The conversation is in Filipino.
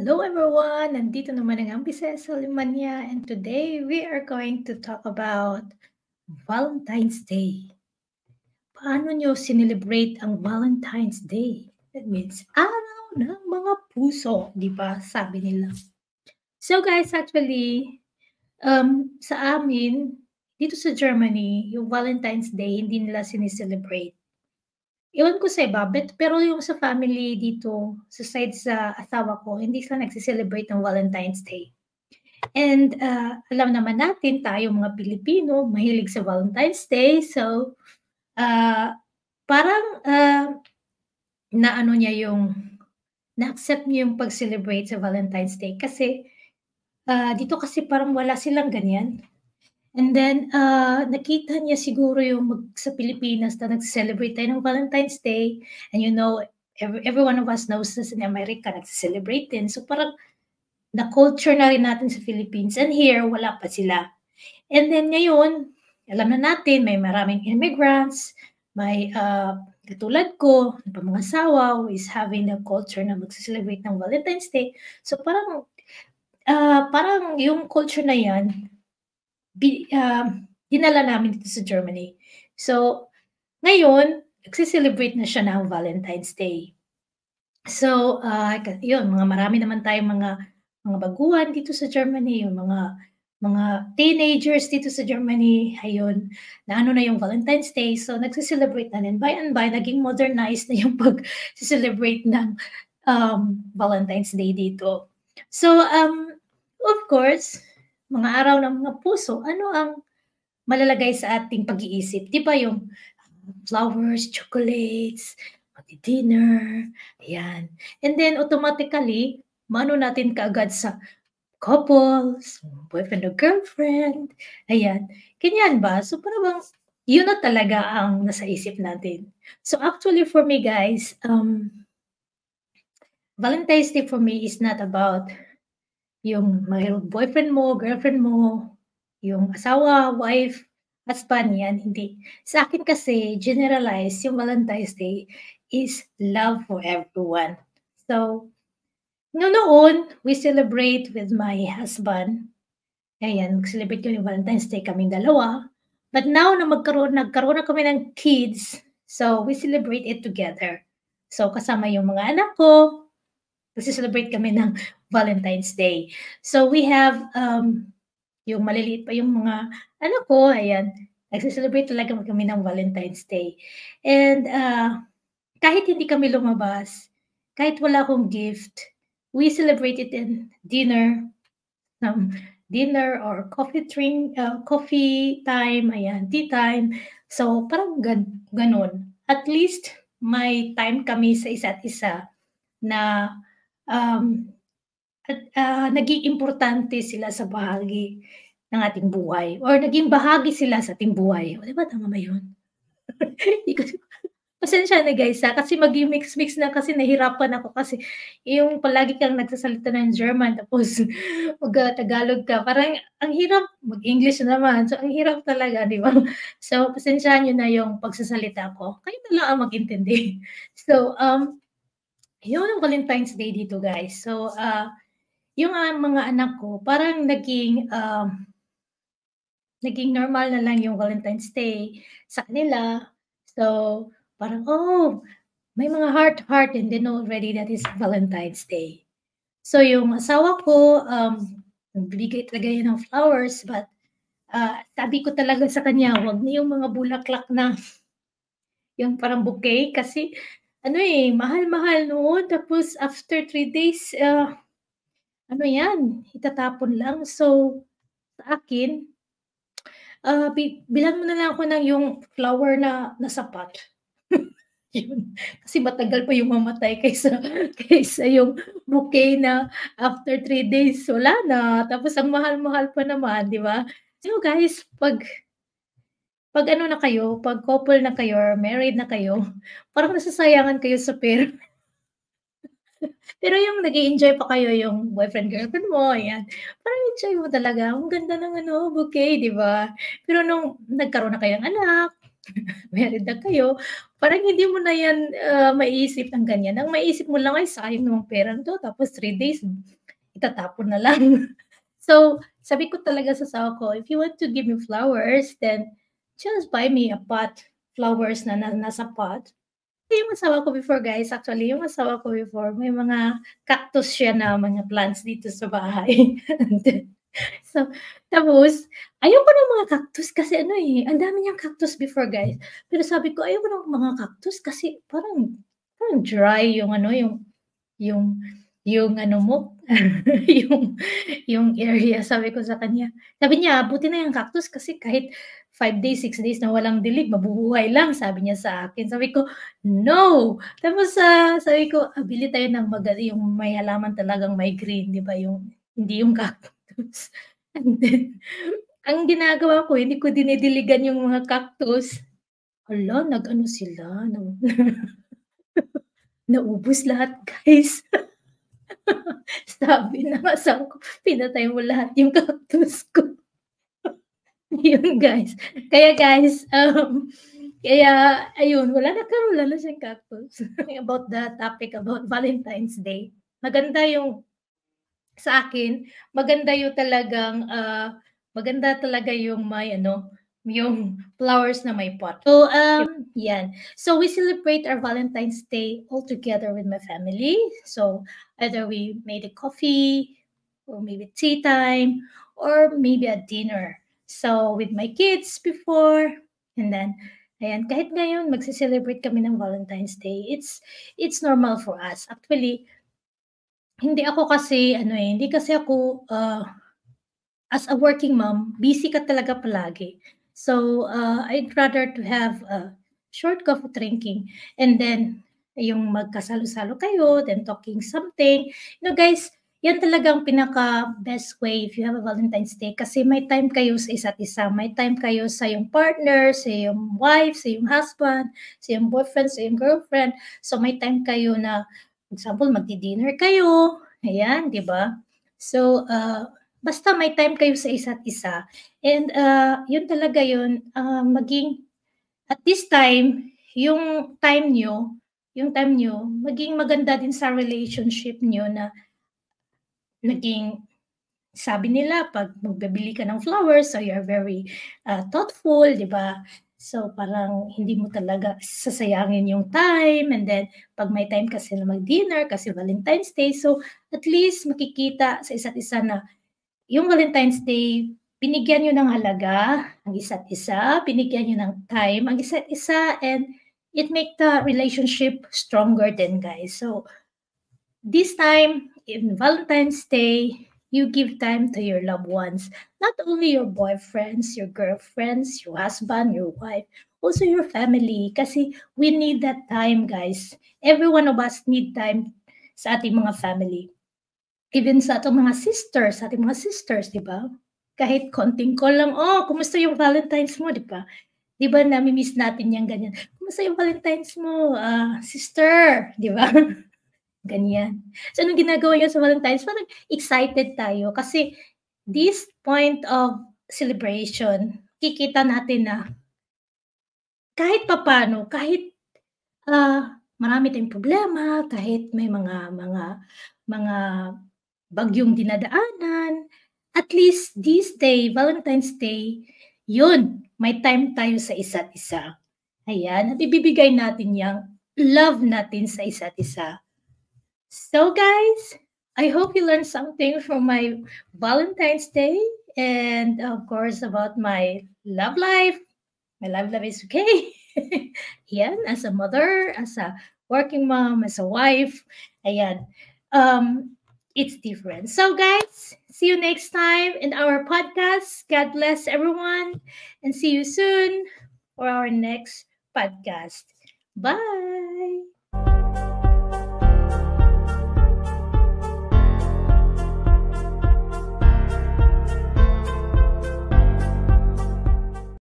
Hello everyone! Nandito naman ang Ambisesa Salimania and today we are going to talk about Valentine's Day. Paano nyo sinelebrate ang Valentine's Day? That means araw ng mga puso, di ba? Sabi nila. So guys, actually, sa amin, dito sa Germany, yung Valentine's Day, hindi nila sineselebrate. Ewan ko sa iba, pero yung sa family dito, sa side sa asawa ko, hindi sila nagse-celebrate ng Valentine's Day. And, alam naman natin tayong mga Pilipino mahilig sa Valentine's Day. So, parang, naano niya yung na-accept niya yung pag-celebrate sa Valentine's Day kasi, dito kasi parang wala silang ganyan. And then, nakita niya siguro yung sa Pilipinas na nagse-celebrate tayo ng Valentine's Day and every one of us knows na in America nagse-celebrate din. So, parang na-culture na rin natin sa Philippines and here wala pa sila. And then ngayon, alam na natin may maraming immigrants, may katulad ko, pangangasawa who is having a culture na magse-celebrate ng Valentine's Day. So parang yung culture na yan, dinala namin dito sa Germany. So, ngayon, nagse-celebrate na siya ng Valentine's Day. So, yun, marami naman tayong mga baguhan dito sa Germany, yung mga teenagers dito sa Germany, ayun, naano na yung Valentine's Day, so nagse-celebrate na din. By and by, naging modernized na yung pag-celebrate ng Valentine's Day dito. So, of course, mga araw ng mga puso, ano ang malalagay sa ating pag-iisip? Di ba yung flowers, chocolates, dinner, ayan. And then automatically, maano natin kaagad sa couples, boyfriend or girlfriend, ayan. Ganyan ba? So para bang yun na talaga ang nasa isip natin. So actually for me guys, Valentine's Day for me is not about yung mayroong boyfriend mo, girlfriend mo, yung asawa, wife, husband, yan, hindi. Sa akin kasi, generalize, yung Valentine's Day is love for everyone. So, noon, we celebrate with my husband. Ayan, celebrate ko yung Valentine's Day kaming dalawa. But now na nagkaroon na kami ng kids, so we celebrate it together. So, kasama yung mga anak ko, celebrate kami ng Valentine's Day. So we have yung maliliit pa yung mga anak ko, ayan, nagse-celebrate talaga kami ng Valentine's Day. And kahit hindi kami lumabas, kahit wala akong gift, we celebrate it in dinner or coffee time, ayan, tea time. So parang ganun. At least may time kami sa isa't isa na naging importante sila sa bahagi ng ating buhay or naging bahagi sila sa ating buhay. O, di ba tama ba yun? Pasensya na guys kasi mix na kasi nahirapan ako kasi yung palagi kang nagsasalita ng German tapos mag-Tagalog ka. Parang ang hirap mag-English naman. So ang hirap talaga, di ba? So pasensyahan nyo na yung pagsasalita ko. Kayo na lang ang mag-intindi. So, yun ang Valentine's Day dito guys. So, yung mga anak ko parang naging normal na lang yung Valentine's Day sa kanila. So, parang, may mga heart and they know already that is Valentine's Day. So, yung asawa ko, nagbibigay talaga yan ng flowers, but sabi ko talaga sa kanya, wag na yung mga bulaklak na yung parang bouquet kasi mahal-mahal noon. Tapos after 3 days, itatapon lang. So, sa akin, bilan mo na lang ako ng yung flower na sapat. Yun. Kasi matagal pa yung mamatay kaysa yung bouquet na after 3 days, wala na. Tapos ang mahal-mahal pa naman, di ba? So guys, pag na kayo, pag couple na kayo or married na kayo, parang nasasayangan kayo sa pera. Pero yung nag-e-enjoy pa kayo yung boyfriend, girlfriend mo, ayan, parang enjoy mo talaga. Ang ganda ng bouquet, di ba? Pero nung nagkaroon na kayo ng anak, married na kayo, parang hindi mo na yan maiisip ng ganyan. Ang maiisip mo lang ay sayang namang pera nito, tapos 3 days itatapon na lang. So, sabi ko talaga sa asawa ko, if you want to give me flowers, then just buy me a pot, flowers na nasa pot. Yung asawa ko before guys, actually yung asawa ko before, may mga cactus siya na mga plants dito sa bahay. And then, so, tapos, ayoko ng mga cactus kasi ano ang dami niyang cactus before guys. Pero sabi ko, ayoko ng mga cactus kasi parang dry yung ano, yung yung ano mo, yung yung area. Sabi ko sa kanya. Sabi niya, buti na yung cactus kasi kahit 5 days, 6 days na walang dilig, mabubuhay lang, sabi niya sa akin. Sabi ko, no! Tapos sabi ko, bili tayo ng yung may halaman talagang may green, di ba? Yung, hindi yung cactus. And then, ang ginagawa ko, hindi ko dinidiligan yung mga cactus. Hala, nag-ano sila, naubos lahat, guys. Sabi ng asawa ko, pinatay mo lahat yung cactus ko. Yun, guys. Kaya guys, kaya ayun, wala na siyang cactus. About the topic about Valentine's Day. Maganda yung sa akin, maganda yung talagang maganda talaga yung may ano, yung flowers na may pot. So yan. So we celebrate our Valentine's Day all together with my family. So either we made a coffee or maybe tea time or maybe a dinner. So with my kids before, and then ayan, kahit ngayon magse-celebrate kami ng Valentine's Day. It's normal for us. Actually, hindi ako kasi ano hindi kasi ako as a working mom, busy ka talaga palagi. So I'd rather to have a short coffee drinking and then yung magkasalo-salo kayo, then talking something. You know guys, yan talagang pinaka best way if you have a Valentine's Day kasi may time kayo sa isa't isa, may time kayo sa yung partner, sa yung wife, sa yung husband, sa yung boyfriend, sa yung girlfriend. So may time kayo na, for example, magdi-dinner kayo, ayan, di ba? So basta may time kayo sa isa't isa and yun talaga yun, maging at this time, yung time nyo maging maganda din sa relationship nyo na naging sabi nila 'pag magbibili ka ng flowers, so you're very thoughtful, 'di ba? So parang hindi mo talaga sasayangin yung time and then 'pag may time kasi na mag-dinner kasi Valentine's Day, so at least makikita sa isa't isa na yung Valentine's Day, binigyan niyo ng halaga ang isa't isa, binigyan niyo ng time ang isa't isa, and it make the relationship stronger din, guys. So, this time, in Valentine's Day, you give time to your loved ones. Not only your boyfriends, your girlfriends, your husband, your wife, also your family. Kasi we need that time, guys. Every one of us need time sa ating mga family. Even sa ating mga sisters, 'di ba? Kahit konting call lang, "Oh, kumusta yung Valentine's mo?" 'Di ba? 'Di ba nami-miss natin yang ganyan, "Kumusta yung Valentine's mo, sister?" 'Di ba? Ganyan. So, anong ginagawa niyo sa Valentine's? Parang excited tayo kasi this point of celebration, kikita natin na kahit papaano, kahit marami tayong problema, kahit may mga bagyong dinadaanan, at least this day, Valentine's Day, yun, may time tayo sa isa't isa. Ayan, at ibibigay natin yang love natin sa isa't isa. So guys, I hope you learned something from my Valentine's Day and of course about my love life. My love life is okay. Yan, as a mother, as a working mom, as a wife, ayan, it's different. So guys, see you next time in our podcast. God bless everyone and see you soon for our next podcast. Bye.